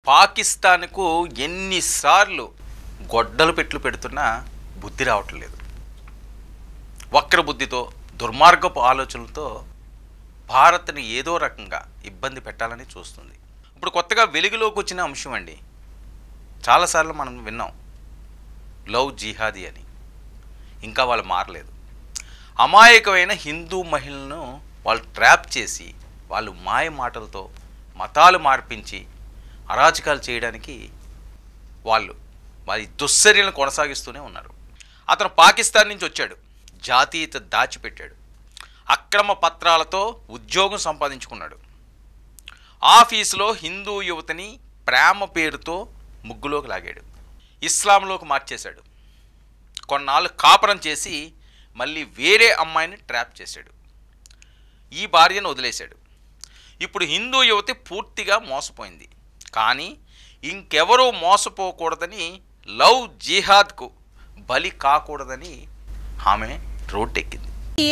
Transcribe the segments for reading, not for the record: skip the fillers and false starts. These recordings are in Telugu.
పాకిస్తాన్కు ఎన్నిసార్లు గొడ్డలు పెట్లు పెడుతున్నా బుద్ధి రావట్లేదు. వక్ర బుద్ధితో దుర్మార్గపు ఆలోచనలతో భారత్ని ఏదో రకంగా ఇబ్బంది పెట్టాలని చూస్తుంది. ఇప్పుడు కొత్తగా వెలుగులోకి వచ్చిన అంశం అండి, చాలాసార్లు మనం విన్నాం లవ్ జిహాదీ అని. ఇంకా వాళ్ళు మారలేదు. అమాయకమైన హిందూ మహిళలను వాళ్ళు ట్రాప్ చేసి వాళ్ళు మాయ మాటలతో మతాలు మార్పించి అరాచకాలు చేయడానికి వారి దుశ్చర్యలను కొనసాగిస్తూనే ఉన్నారు. అతను పాకిస్తాన్ నుంచి వచ్చాడు, జాతీయత దాచిపెట్టాడు, అక్రమ పత్రాలతో ఉద్యోగం సంపాదించుకున్నాడు, ఆఫీసులో హిందూ యువతని ప్రేమ పేరుతో ముగ్గులోకి లాగాడు, ఇస్లాంలోకి మార్చేశాడు, కొన్నాళ్ళు కాపురం చేసి మళ్ళీ వేరే అమ్మాయిని ట్రాప్ చేశాడు, ఈ భార్యను వదిలేశాడు. ఇప్పుడు హిందూ యువతి పూర్తిగా మోసపోయింది. కానీ ఇంకెవరూ మోసపోకూడదని, లవ్ జిహాద్కు బలి కాకూడదని ఆమె రోడ్డెక్కింది.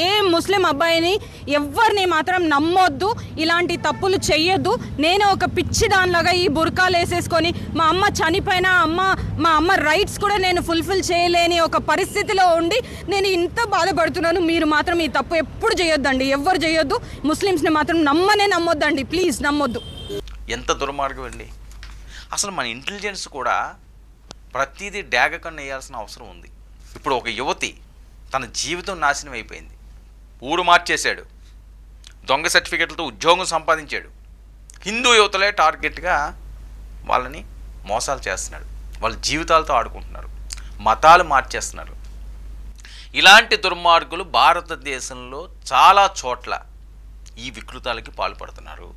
ఏ ముస్లిం అబ్బాయిని ఎవరిని మాత్రం నమ్మొద్దు, ఇలాంటి తప్పులు చెయ్యొద్దు. నేను ఒక పిచ్చి దానిలాగా ఈ బుర్కాలు వేసేసుకొని మా అమ్మ చనిపోయినా మా అమ్మ రైట్స్ కూడా నేను ఫుల్ఫిల్ చేయలేని ఒక పరిస్థితిలో ఉండి నేను ఇంత బాధపడుతున్నాను. మీరు మాత్రం ఈ తప్పు ఎప్పుడు చేయొద్దండి, ఎవ్వరు చేయొద్దు. ముస్లిమ్స్ని మాత్రం నమ్మొద్దండి, ప్లీజ్ నమ్మొద్దు. ఎంత దుర్మార్గం అండి. అసలు మన ఇంటెలిజెన్స్ కూడా ప్రతిదీ డాగ కన్ను వేయాల్సిన అవసరం ఉంది. ఇప్పుడు ఒక యువతి తన జీవితం నాశనం అయిపోయింది, ఊరు మార్చేశాడు, దొంగ సర్టిఫికెట్లతో ఉద్యోగం సంపాదించాడు, హిందూ యువతలే టార్గెట్గా వాళ్ళని మోసాలు చేస్తున్నాడు, వాళ్ళ జీవితాలతో ఆడుకుంటున్నారు, మతాలు మార్చేస్తున్నారు. ఇలాంటి దుర్మార్గులు భారతదేశంలో చాలా చోట్ల ఈ వికృతాలకి పాల్పడుతున్నారు.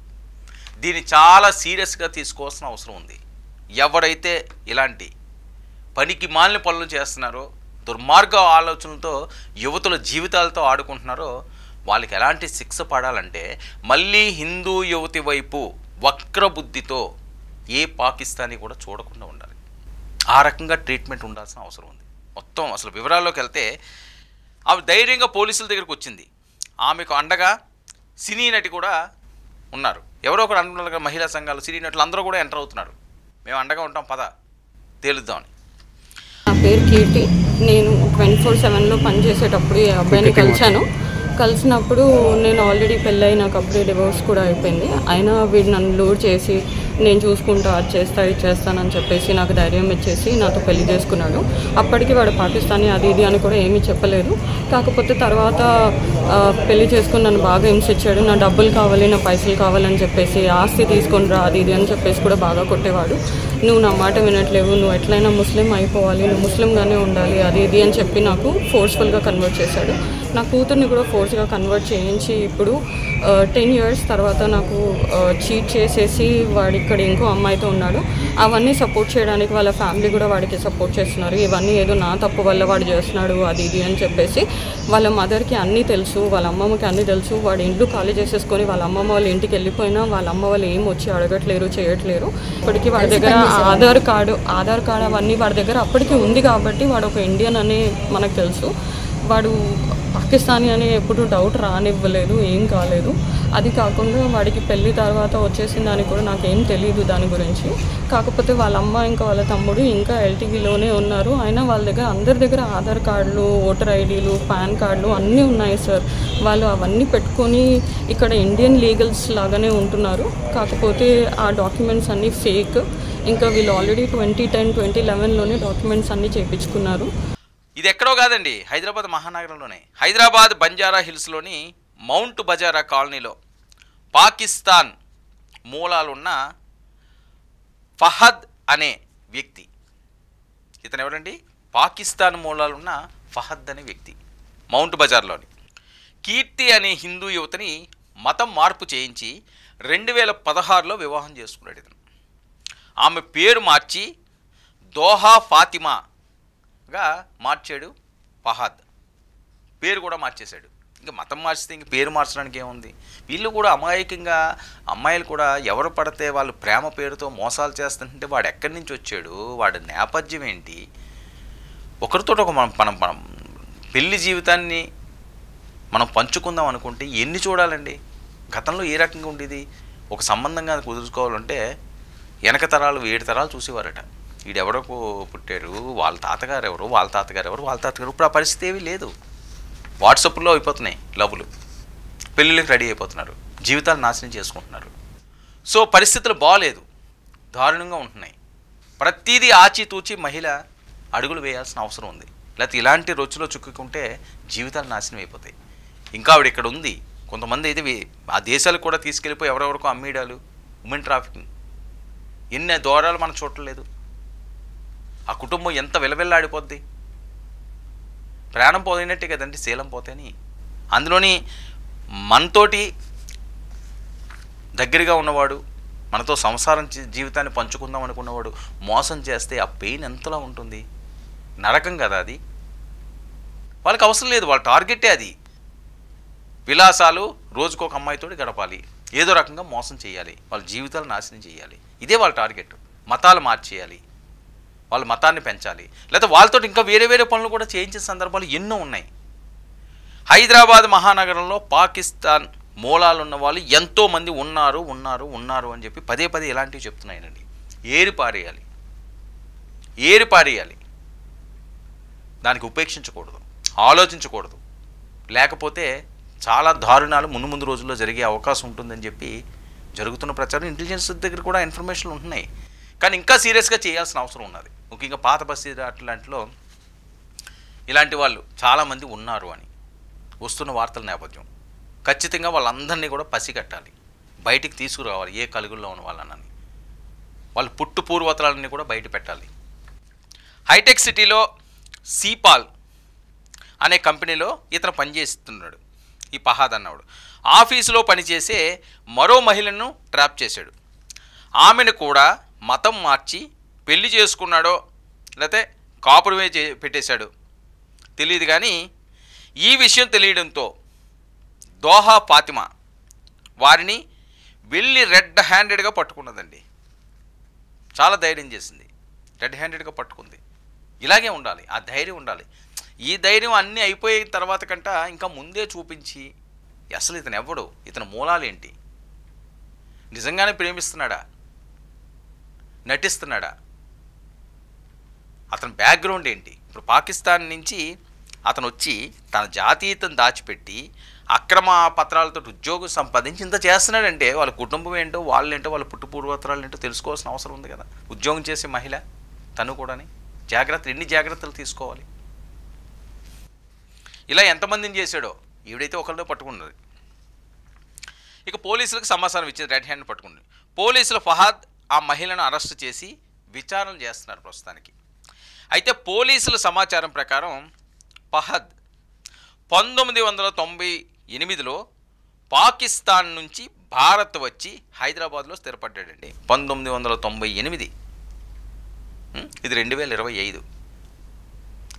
దీన్ని చాలా సీరియస్గా తీసుకోవాల్సిన అవసరం ఉంది. ఎవరైతే ఇలాంటి పనికి మాలిన పనులు చేస్తున్నారో, దుర్మార్గ ఆలోచనలతో యువతుల జీవితాలతో ఆడుకుంటున్నారో వాళ్ళకి ఎలాంటి శిక్ష పడాలంటే మళ్ళీ హిందూ యువతి వైపు వక్ర బుద్ధితో ఏ పాకిస్తానీ కూడా చూడకుండా ఉండాలి. ఆ రకంగా ట్రీట్మెంట్ ఉండాల్సిన అవసరం ఉంది. మొత్తం అసలు వివరాల్లోకి వెళ్తే ఆమె ధైర్యంగా పోలీసుల దగ్గరికి వచ్చింది. ఆమెకు అండగా సినీ నటి కూడా ఉన్నారు. ఎవరో ఒకరు అంటున్నారు కదా, మహిళా సంఘాలు, సినీ నటులు అందరూ కూడా ఎంటర్ అవుతున్నారు. మేము అండగా ఉంటాం, పద తేలుద్దామని. నా పేరు కీర్తి. నేను 24/7లో పనిచేసేటప్పుడు ఈ అబ్బాయిని కలిసినప్పుడు నేను ఆల్రెడీ పెళ్ళయి నాకు అప్పుడే డివోర్స్ కూడా అయిపోయింది. అయినా వీడు నన్ను లూర్ చేసి నేను చూసుకుంటా, అది చేస్తా, ఇది చేస్తానని చెప్పేసి నాకు ధైర్యం ఇచ్చేసి నాతో పెళ్లి చేసుకున్నాడు. అప్పటికి వాడు పాకిస్తానీ అది ఇది అని కూడా ఏమీ చెప్పలేదు. కాకపోతే తర్వాత పెళ్లి చేసుకుని నన్ను బాగా హింసించాడు. నా డబ్బులు కావాలి, నా పైసలు కావాలని చెప్పేసి, ఆస్తి తీసుకొని రా అది ఇది అని చెప్పేసి కూడా బాగా కొట్టేవాడు. నువ్వు నా మాట వినట్లేవు, నువ్వు ఎట్లయినా ముస్లిం అయిపోవాలి, నువ్వు ముస్లింగానే ఉండాలి అది ఇది అని చెప్పి నాకు ఫోర్స్ఫుల్గా కన్వర్ట్ చేశాడు. నా కూతుర్ని కూడా ఫోర్స్గా కన్వర్ట్ చేయించి ఇప్పుడు 10 years తర్వాత నాకు చీట్ చేసేసి వాడు ఇక్కడ ఇంకో అమ్మాయితో ఉన్నాడు. అవన్నీ సపోర్ట్ చేయడానికి వాళ్ళ ఫ్యామిలీ కూడా వాడికి సపోర్ట్ చేస్తున్నారు. ఇవన్నీ ఏదో నా తప్పు వల్ల వాడు చేస్తున్నాడు అది ఇది అని చెప్పేసి వాళ్ళ మదర్కి అన్నీ తెలుసు, వాళ్ళ అమ్మమ్మకి అన్నీ తెలుసు. వాడు ఇంట్లో ఖాళీ చేసేసుకొని వాళ్ళ అమ్మమ్మ వాళ్ళ ఇంటికి వెళ్ళిపోయినా వాళ్ళ అమ్మ వాళ్ళు ఏం వచ్చి అడగట్లేరు, చేయట్లేరు. ఇప్పటికీ వాడి దగ్గర ఆధార్ కార్డు అవన్నీ వాడి దగ్గర అప్పటికి ఉంది కాబట్టి వాడు ఒక ఇండియన్ అని మనకు తెలుసు. వాడు పాకిస్తానీ అని ఎప్పుడు డౌట్ రానివ్వలేదు, ఏం కాలేదు. అది కాకుండా వాడికి పెళ్ళి తర్వాత వచ్చేసిన దానికి కూడా నాకేం తెలియదు దాని గురించి. కాకపోతే వాళ్ళ అమ్మ ఇంకా వాళ్ళ తమ్ముడు ఇంకా ఎల్టీవీలోనే ఉన్నారు. అయినా వాళ్ళ దగ్గర అందరి దగ్గర ఆధార్ కార్డులు, ఓటర్ ఐడీలు, పాన్ కార్డులు అన్నీ ఉన్నాయి సార్. వాళ్ళు అవన్నీ పెట్టుకొని ఇక్కడ ఇండియన్ లీగల్స్ లాగానే ఉంటున్నారు. కాకపోతే ఆ డాక్యుమెంట్స్ అన్నీ ఫేక్. ఇంకా వీళ్ళు ఆల్రెడీ 2010, 2011లోనే డాక్యుమెంట్స్ అన్నీ చేయించుకున్నారు. ఇది ఎక్కడో కాదండి, హైదరాబాద్ మహానగరంలోనే, హైదరాబాద్ బంజారా హిల్స్లోని మౌంట్ బజారా కాలనీలో పాకిస్తాన్ మూలాలున్న ఫహద్ అనే వ్యక్తి. ఇతను ఎవరండి? పాకిస్తాన్ మూలాలున్న ఫహద్ అనే వ్యక్తి మౌంట్ బజార్లోని కీర్తి అనే హిందూ యువతిని మతం మార్పు చేయించి 2016లో వివాహం చేసుకున్నాడు. ఇతను ఆమె పేరు మార్చి దోహా ఫాతిమాగా మార్చాడు. ఫహద్ పేరు కూడా మార్చేశాడు. ఇంకా మతం మార్చితే ఇంక పేరు మార్చడానికి ఏముంది? వీళ్ళు కూడా అమాయకంగా అమ్మాయిలు కూడా ఎవరు పడితే వాళ్ళు ప్రేమ పేరుతో మోసాలు చేస్తుంటే వాడు ఎక్కడి నుంచి వచ్చాడు, వాడి నేపథ్యం ఏంటి? ఒకరితో ఒక మనం పెళ్లి జీవితాన్ని మనం పంచుకుందాం అనుకుంటే ఎన్ని చూడాలండి? గతంలో ఏ రకంగా ఉండేది? ఒక సంబంధంగా కుదుర్చుకోవాలంటే వెనక తరాలు 7 తరాలు చూసేవారట. వీడెవడో పుట్టారు, వాళ్ళ తాతగారు ఎవరు, వాళ్ళ తాతగారు ఎవరు, వాళ్ళ తాతగారు. ఇప్పుడు ఆ పరిస్థితి ఏమీ లేదు. వాట్సాప్లో అయిపోతున్నాయి లవ్లు, పెళ్ళిళ్ళకి రెడీ అయిపోతున్నారు, జీవితాలు నాశనం చేసుకుంటున్నారు. సో పరిస్థితులు బాగలేదు, దారుణంగా ఉంటున్నాయి. ప్రతిదీ ఆచితూచి మహిళ అడుగులు వేయాల్సిన అవసరం ఉంది. లేకపోతే ఇలాంటి రొచ్చులో చిక్కుకుంటే జీవితాలు నాశనం అయిపోతాయి. ఇంకా ఆవిడ ఇక్కడ ఉంది. కొంతమంది అయితే ఆ దేశాలకు కూడా తీసుకెళ్ళిపోయి ఎవరెవరికో అమ్మేయడాలు, ఉమెన్ ట్రాఫికింగ్, ఎన్ని దూరాలు మనం చూడలేదు. ఆ కుటుంబం ఎంత విలవిల్లాడిపోద్ది. ప్రాణం పోయినట్టే కదండి శీలం పోతేని. అందులోని మనతోటి దగ్గరగా ఉన్నవాడు, మనతో సంసారం జీవితాన్ని పంచుకుందాం అనుకున్నవాడు మోసం చేస్తే ఆ పెయిన్ ఎంతలా ఉంటుంది. నరకం కదా అది. వాళ్ళకి అవసరం లేదు, వాళ్ళ టార్గెటే అది. విలాసాలు, రోజుకు ఒక అమ్మాయితో గడపాలి, ఏదో రకంగా మోసం చేయాలి, వాళ్ళ జీవితాలు నాశనం చేయాలి. ఇదే వాళ్ళ టార్గెట్. మతాలు మార్చేయాలి, వాళ్ళ మతాన్ని పెంచాలి, లేకపోతే వాళ్ళతో ఇంకా వేరే వేరే పనులు కూడా చేయించిన సందర్భాలు ఎన్నో ఉన్నాయి. హైదరాబాద్ మహానగరంలో పాకిస్తాన్ మూలాలు ఉన్న వాళ్ళు ఎంతోమంది ఉన్నారు ఉన్నారు ఉన్నారు అని చెప్పి పదే పదే ఇలాంటివి చెప్తున్నాయనండి. ఏరిపారేయాలి, ఏరిపారేయాలి. దానికి ఉపేక్షించకూడదు, ఆలోచించకూడదు. లేకపోతే చాలా దారుణాలు ముందు రోజుల్లో జరిగే అవకాశం ఉంటుందని చెప్పి జరుగుతున్న ప్రచారం ఇంటెలిజెన్స్ దగ్గర కూడా ఇన్ఫర్మేషన్లు ఉంటున్నాయి. కానీ ఇంకా సీరియస్గా చేయాల్సిన అవసరం ఉన్నది. ముఖ్యంగా పాత బస్తీ అట్లాంటిలో ఇలాంటి వాళ్ళు చాలామంది ఉన్నారు అని వస్తున్న వార్తల నేపథ్యం. ఖచ్చితంగా వాళ్ళందరినీ కూడా పసిగట్టాలి, బయటికి తీసుకురావాలి. ఏ కలుగుల్లో ఉన్న వాళ్ళని, వాళ్ళ పుట్టు పూర్వతలన్నీ కూడా బయట పెట్టాలి. హైటెక్ సిటీలో సీపాల్ అనే కంపెనీలో ఇతను పనిచేస్తున్నాడు. ఈ ఫహాద్ అన్నవాడు ఆఫీసులో పనిచేసే మరో మహిళను ట్రాప్ చేశాడు. ఆమెను కూడా మతం మార్చి పెళ్లి చేసుకున్నాడో లేకపోతే కాపురమే పెట్టేశాడు తెలియదు. కానీ ఈ విషయం తెలియడంతో దోహా ఫాతిమా వారిని వెళ్ళి రెడ్ హ్యాండెడ్గా పట్టుకున్నదండి. చాలా ధైర్యం చేసింది, రెడ్ హ్యాండెడ్గా పట్టుకుంది. ఇలాగే ఉండాలి, ఆ ధైర్యం ఉండాలి. ఈ ధైర్యం అన్నీ అయిపోయిన తర్వాత కంట ఇంకా ముందే చూపించి అసలు ఇతను ఎవడు, ఇతని మూలాలేంటి, నిజంగానే ప్రేమిస్తున్నాడా, నటిస్తున్నాడా, అతని బ్యాక్గ్రౌండ్ ఏంటి. ఇప్పుడు పాకిస్తాన్ నుంచి అతను వచ్చి తన జాతీయతను దాచిపెట్టి అక్రమ పత్రాలతో ఉద్యోగం సంపాదించి ఇంత చేస్తున్నాడంటే వాళ్ళ కుటుంబం ఏంటో, వాళ్ళేంటో, వాళ్ళ పుట్టుపూర్వోత్తరాలు ఏంటో తెలుసుకోవాల్సిన అవసరం ఉంది కదా. ఉద్యోగం చేసే మహిళ తను కూడాని ఎన్ని జాగ్రత్తలు తీసుకోవాలి. ఇలా ఎంతమందిని చేశాడో ఈవిడైతే ఒకరితో పట్టుకున్నది. ఇక పోలీసులకు సమాచారం ఇచ్చింది, రెడ్ హ్యాండ్ పట్టుకుంది. పోలీసులు ఫహాద్ ఆ మహిళను అరెస్ట్ చేసి విచారణ చేస్తున్నారు ప్రస్తుతానికి. అయితే పోలీసుల సమాచారం ప్రకారం ఫహాద్ 1998లో పాకిస్తాన్ నుంచి భారత్ వచ్చి హైదరాబాద్లో స్థిరపడ్డాడండి. 1998, ఇది 2025.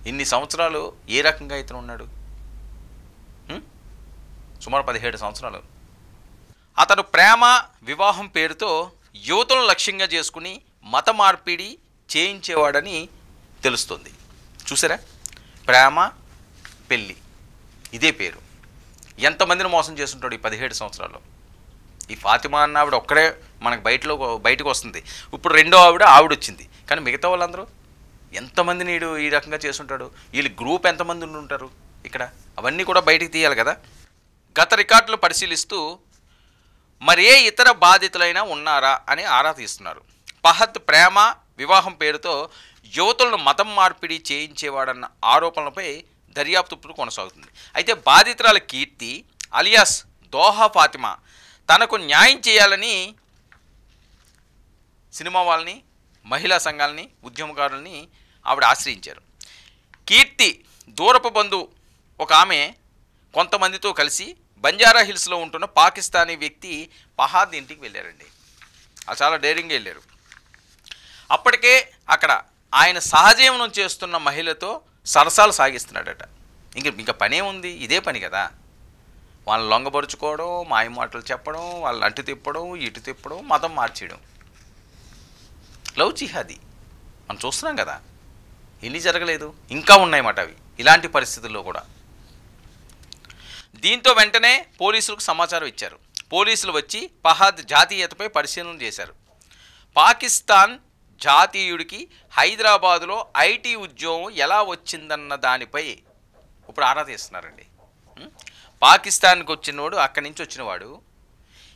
ఇన్ని సంవత్సరాలు ఏ రకంగా ఇతను ఉన్నాడు? సుమారు 17 సంవత్సరాలు. అతను ప్రేమ వివాహం పేరుతో యువతులను లక్ష్యంగా చేసుకుని మత మార్పిడి చేయించేవాడని తెలుస్తుంది. చూసారా, ప్రేమ పెళ్ళి ఇదే పేరు. ఎంతమందిని మోసం చేస్తుంటాడు ఈ 17 సంవత్సరాల్లో. ఈ ఫాతిమా అన్న ఆవిడ ఒక్కడే మనకు బయటకు వస్తుంది. ఇప్పుడు రెండో ఆవిడ వచ్చింది. కానీ మిగతా వాళ్ళందరూ ఎంతమందిని వీడు ఈ రకంగా చేస్తుంటాడు, వీళ్ళ గ్రూప్ ఎంతమంది ఉంటారు ఇక్కడ, అవన్నీ కూడా బయటికి తీయాలి కదా. గత రికార్డులు పరిశీలిస్తూ మరే ఇతర బాధితులైనా ఉన్నారా అని ఆరా తీస్తున్నారు. ఫహద్ ప్రేమ వివాహం పేరుతో యువతులను మతం మార్పిడి చేయించేవాడన్న ఆరోపణలపై దర్యాప్తు కొనసాగుతుంది. అయితే బాధితురాల కీర్తి అలియాస్ దోహా ఫాతిమా తనకు న్యాయం చేయాలని సినిమా వాళ్ళని, మహిళా సంఘాలని, ఉద్యమకారులని ఆవిడ ఆశ్రయించారు. కీర్తి దూరపు బంధువు ఒక ఆమె కొంతమందితో కలిసి బంజారా హిల్స్లో ఉంటున్న పాకిస్తానీ వ్యక్తి ఫహాద్ ఇంటికి వెళ్ళారండి. చాలా డేరింగ్గా వెళ్ళారు. అప్పటికే అక్కడ ఆయన సహజీవనం చేస్తున్న మహిళతో సరసాలు సాగిస్తున్నాడట. ఇంకా పనే ఉంది, ఇదే పని కదా. వాళ్ళని లొంగపరుచుకోవడం, మాయ మాటలు చెప్పడం, వాళ్ళని అటు తిప్పడం, ఇటు తిప్పడం, మతం మార్చేయడం. లవ్ జిహాదీ మనం చూస్తున్నాం కదా. ఎన్ని జరగలేదు, ఇంకా ఉన్నాయన్నమాట అవి ఇలాంటి పరిస్థితుల్లో కూడా. దీంతో వెంటనే పోలీసులకు సమాచారం ఇచ్చారు. పోలీసులు వచ్చి ఫహాద్ జాతీయతపై పరిశీలన చేశారు. పాకిస్తాన్ జాతీయుడికి హైదరాబాదులో ఐటీ ఉద్యోగం ఎలా వచ్చిందన్న దానిపై ఇప్పుడు ఆరా తీస్తున్నారండి. పాకిస్తాన్కి వచ్చినవాడు, అక్కడి నుంచి వచ్చినవాడు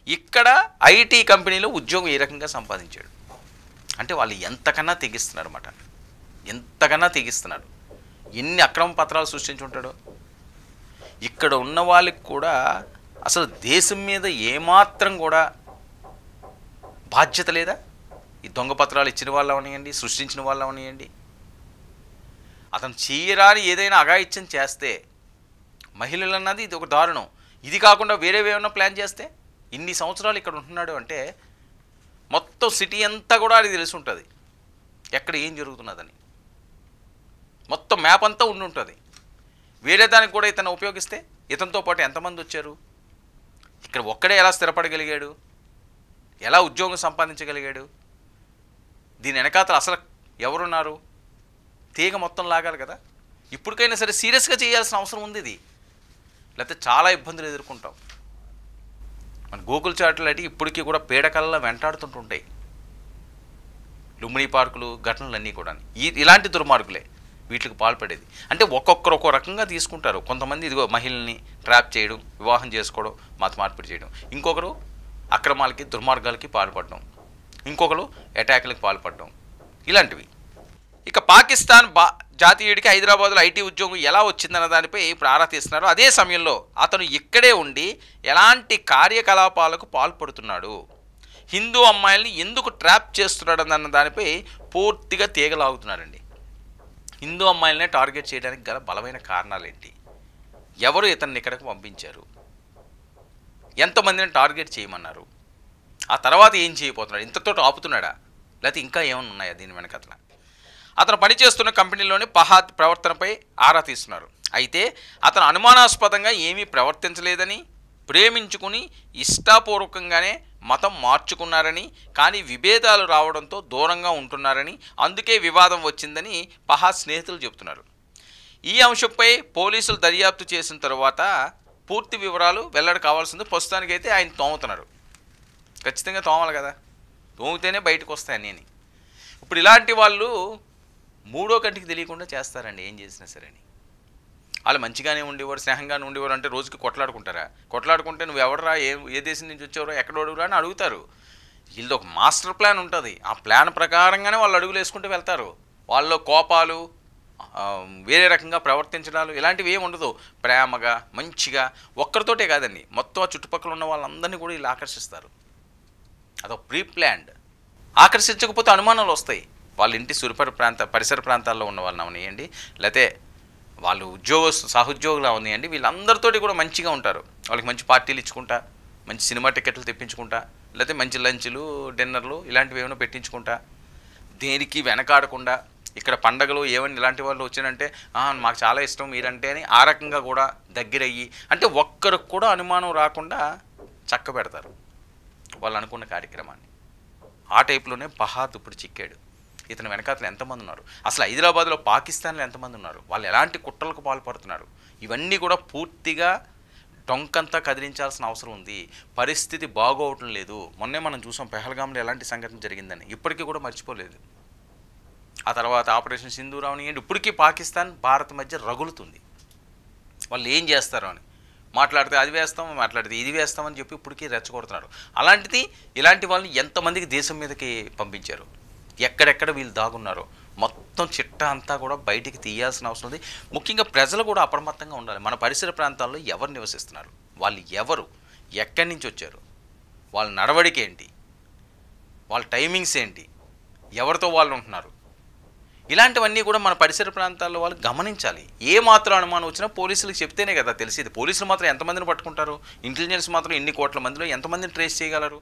ఇక్కడ ఐటీ కంపెనీలో ఉద్యోగం ఏ రకంగా సంపాదించాడు అంటే వాళ్ళు ఎంతకన్నా తెగిస్తున్నారు అన్నమాట. ఎంతకన్నా తెగిస్తున్నారు. ఎన్ని అక్రమ పత్రాలు సృష్టించుంటాడో. ఇక్కడ ఉన్న వాళ్ళకి కూడా అసలు దేశం మీద ఏమాత్రం కూడా బాధ్యత లేదా? ఈ దొంగ పత్రాలు ఇచ్చిన వాళ్ళు అవనియండి, సృష్టించిన వాళ్ళు అవనియండి. అతను చేయరాని ఏదైనా అఘాయిత్యం చేస్తే మహిళలు అన్నది ఇది ఒక దారుణం. ఇది కాకుండా వేరేవేమన్నా ప్లాన్ చేస్తే ఇన్ని సంవత్సరాలు ఇక్కడ ఉంటున్నాడు అంటే మొత్తం సిటీ అంతా కూడా అది తెలిసి ఉంటుంది ఎక్కడ ఏం జరుగుతున్నదని. మొత్తం మ్యాప్ అంతా ఉండి ఉంటుంది. వేరే దానికి కూడా ఇతను ఉపయోగిస్తే ఇతనితో పాటు ఎంతమంది వచ్చారు? ఇక్కడ ఒక్కడే ఎలా స్థిరపడగలిగాడు? ఎలా ఉద్యోగం సంపాదించగలిగాడు? దీని వెనకాతలు అసలు ఎవరున్నారు? తీగ మొత్తం లాగాలి కదా. ఇప్పటికైనా సరే సీరియస్గా చేయాల్సిన అవసరం ఉంది ఇది. లేకపోతే చాలా ఇబ్బందులు ఎదుర్కొంటాం. మన గోకుల్ చాట్లు అంటే ఇప్పటికీ కూడా పీడకల్లా వెంటాడుతుంటుంటాయి లుంబిని పార్కులు ఘటనలన్నీ కూడా. ఇలాంటి దుర్మార్గులే వీటికి పాల్పడేది. అంటే ఒక్కొక్కరు ఒక్కో రకంగా తీసుకుంటారు. కొంతమంది ఇదిగో మహిళల్ని ట్రాప్ చేయడం, వివాహం చేసుకోవడం, మత మార్పిడి చేయడం. ఇంకొకరు అక్రమాలకి దుర్మార్గాలకి పాల్పడడం. ఇంకొకరు అటాక్లకు పాల్పడడం. ఇలాంటివి. ఇక పాకిస్తాన్ జాతీయుడికి హైదరాబాద్లో ఐటీ ఉద్యోగం ఎలా వచ్చిందన్న దానిపై ఇప్పుడు ఆరా తీస్తున్నారు. అదే సమయంలో అతను ఇక్కడే ఉండి ఎలాంటి కార్యకలాపాలకు పాల్పడుతున్నాడు, హిందూ అమ్మాయిల్ని ఎందుకు ట్రాప్ చేస్తున్నాడు అన్న దానిపై పూర్తిగా తీగలాగుతున్నారండి. హిందూ అమ్మాయిలనే టార్గెట్ చేయడానికి గల బలమైన కారణాలు ఏంటి? ఎవరు ఇతన్ని ఇక్కడికి పంపించారు? ఎంతమందిని టార్గెట్ చేయమన్నారు? ఆ తర్వాత ఏం చేయబోతున్నాడు? ఇంతతో ఆపుతున్నాడా లేకపోతే ఇంకా ఏమైనా ఉన్నాయా దీని వెనకట్ల? అతను పనిచేస్తున్న కంపెనీలోని ఫహాద్ ప్రవర్తనపై ఆరా తీస్తున్నారు. అయితే అతను అనుమానాస్పదంగా ఏమీ ప్రవర్తించలేదని, ప్రేమించుకుని ఇష్టాపూర్వకంగానే మతం మార్చుకున్నారని, కానీ విభేదాలు రావడంతో దూరంగా ఉంటున్నారని, అందుకే వివాదం వచ్చిందని ఫహాద్ స్నేహితులు చెబుతున్నారు. ఈ అంశంపై పోలీసులు దర్యాప్తు చేసిన తర్వాత పూర్తి వివరాలు వెల్లడి కావాల్సింది. ప్రస్తుతానికైతే ఆయన తోముతున్నారు. ఖచ్చితంగా తోమాలి కదా, తోమితేనే బయటకు వస్తాయి అన్నీ. ఇప్పుడు ఇలాంటి వాళ్ళు మూడో కంటికి తెలియకుండా చేస్తారండి ఏం చేసినా సరే. వాళ్ళు మంచిగానే ఉండేవారు, స్నేహంగానే ఉండేవారు అంటే రోజుకి కొట్లాడుకుంటారా? కొట్లాడుకుంటే నువ్వు ఎవడరా, ఏ దేశం నుంచి వచ్చేవరా, ఎక్కడోడురా అని అడుగుతారు. వీళ్ళది ఒక మాస్టర్ ప్లాన్ ఉంటుంది. ఆ ప్లాన్ ప్రకారంగానే వాళ్ళు అడుగులు వేసుకుంటూ వెళ్తారు. వాళ్ళలో కోపాలు, వేరే రకంగా ప్రవర్తించడాలు ఇలాంటివి ఏమి ఉండదు. ప్రేమగా మంచిగా ఒక్కరితోటే కాదండి, మొత్తం ఆ చుట్టుపక్కల ఉన్న వాళ్ళందరినీ కూడా వీళ్ళు ఆకర్షిస్తారు. అదొక ప్రీ ప్లాన్డ్. ఆకర్షించకపోతే అనుమానాలు వస్తాయి. వాళ్ళ ఇంటి పరిసర ప్రాంతాల్లో ఉన్న వాళ్ళని అవనియండి, లేకపోతే వాళ్ళు సహోద్యోగులు అవనియండి, వీళ్ళందరితోటి కూడా మంచిగా ఉంటారు. వాళ్ళకి మంచి పార్టీలు ఇచ్చుకుంటా, మంచి సినిమా టికెట్లు తెప్పించుకుంటా, లేకపోతే మంచి లంచ్లు, డిన్నర్లు ఇలాంటివి ఏమైనా పెట్టించుకుంటా, దేనికి వెనకాడకుండా ఇక్కడ పండగలు ఏమని ఇలాంటి వాళ్ళు వచ్చినంటే మాకు చాలా ఇష్టం మీరంటే అని ఆ రకంగా కూడా దగ్గరయ్యి, అంటే ఒక్కరికి కూడా అనుమానం రాకుండా చక్క పెడతారు వాళ్ళు అనుకున్న కార్యక్రమాన్ని. ఆ టైప్లోనే ఫహాద్ ఇప్పుడు చిక్కాడు. ఇతని వెనకాతలు ఎంతమంది ఉన్నారు? అసలు హైదరాబాద్లో పాకిస్తాన్లో ఎంతమంది ఉన్నారు? వాళ్ళు ఎలాంటి కుట్రలకు పాల్పడుతున్నారు? ఇవన్నీ కూడా పూర్తిగా డొంకంతా కదిలించాల్సిన అవసరం ఉంది. పరిస్థితి బాగోవటం లేదు. మొన్నే మనం చూసాం పెహల్గాంలో ఎలాంటి సంఘటన జరిగిందని, ఇప్పటికీ కూడా మర్చిపోలేదు. ఆ తర్వాత ఆపరేషన్ సింధూర్ అవనియండి, ఇప్పటికీ పాకిస్తాన్ భారత్ మధ్య రగులుతుంది. వాళ్ళు ఏం చేస్తారో అని మాట్లాడితే అది వేస్తాం, మాట్లాడితే ఇది వేస్తామని చెప్పి ఇప్పటికీ రెచ్చగొడుతున్నారు. అలాంటిది ఇలాంటి వాళ్ళని ఎంతమందికి దేశం మీదకి పంపించారు, ఎక్కడెక్కడ వీళ్ళు దాగున్నారో మొత్తం చిట్టా అంతా కూడా బయటికి తీయాల్సిన అవసరం ఉంది. ముఖ్యంగా ప్రజలు కూడా అప్రమత్తంగా ఉండాలి. మన పరిసర ప్రాంతాల్లో ఎవరు నివసిస్తున్నారు, వాళ్ళు ఎవరు, ఎక్కడి నుంచి వచ్చారు, వాళ్ళ నడవడిక ఏంటి, వాళ్ళ టైమింగ్స్ ఏంటి, ఎవరితో వాళ్ళు ఉంటున్నారు, ఇలాంటివన్నీ కూడా మన పరిసర ప్రాంతాల్లో వాళ్ళు గమనించాలి. ఏ మాత్రం అనుమానం వచ్చినా పోలీసులకు చెప్తేనే కదా తెలిసేది. పోలీసులు మాత్రం ఎంతమందిని పట్టుకుంటారు? ఇంటెలిజెన్స్ మాత్రం ఎన్ని కోట్ల మందిలో ఎంతమందిని ట్రేస్ చేయగలరు?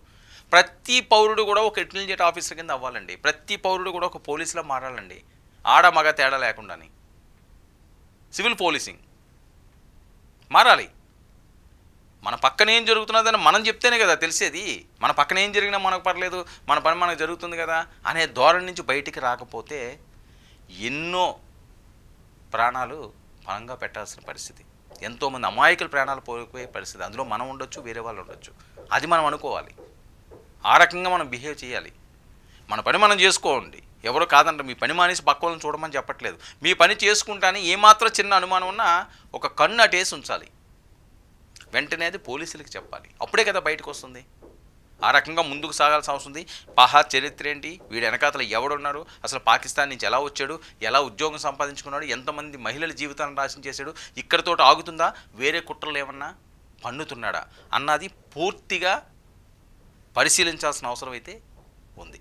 ప్రతి పౌరుడు కూడా ఒక ఇంటెలిజెంట్ ఆఫీసర్ కింద అవ్వాలండి. ప్రతి పౌరుడు కూడా ఒక పోలీసులా మారాలండి. ఆడ మగ తేడా లేకుండాని సివిల్ పోలీసింగ్ మారాలి. మన పక్కన ఏం జరుగుతున్నదని మనం చెప్తేనే కదా తెలిసేది. మన పక్కన ఏం జరిగినా మనకు పర్లేదు, మన పని మనకు జరుగుతుంది కదా అనే ధోరణి నుంచి బయటికి రాకపోతే ఎన్నో ప్రాణాలు పణంగా పెట్టాల్సిన పరిస్థితి, ఎంతోమంది అమాయకుల ప్రాణాలు పోయిపోయే పరిస్థితి. అందులో మనం ఉండొచ్చు, వేరే వాళ్ళు ఉండొచ్చు. అది మనం అనుకోవాలి. ఆ రకంగా మనం బిహేవ్ చేయాలి. మన పని మనం చేసుకోండి, ఎవరో కాదంటారు. మీ పని మానేసి పక్కోళ్ళని చూడమని చెప్పట్లేదు. మీ పని చేసుకుంటానే ఏమాత్రం చిన్న అనుమానం ఉన్నా ఒక కన్ను అటేసి ఉంచాలి, వెంటనే అది పోలీసులకి చెప్పాలి. అప్పుడే కదా బయటకు వస్తుంది. ఆ రకంగా ముందుకు సాగాల్సిన అవసరం ఉంది. పహాద్ చరిత్ర ఏంటి, వీడు వెనకాతల ఎవడున్నారు, అసలు పాకిస్తాన్ నుంచి ఎలా వచ్చాడు, ఎలా ఉద్యోగం సంపాదించుకున్నాడు, ఎంతమంది మహిళల జీవితాలను నాశనం చేశాడు, ఇక్కడితో ఆగుతుందా, వేరే కుట్రలు ఏమన్నా పన్నుతున్నాడా అన్నది పూర్తిగా పరిశీలించాల్సిన అవసరం అయితే ఉంది.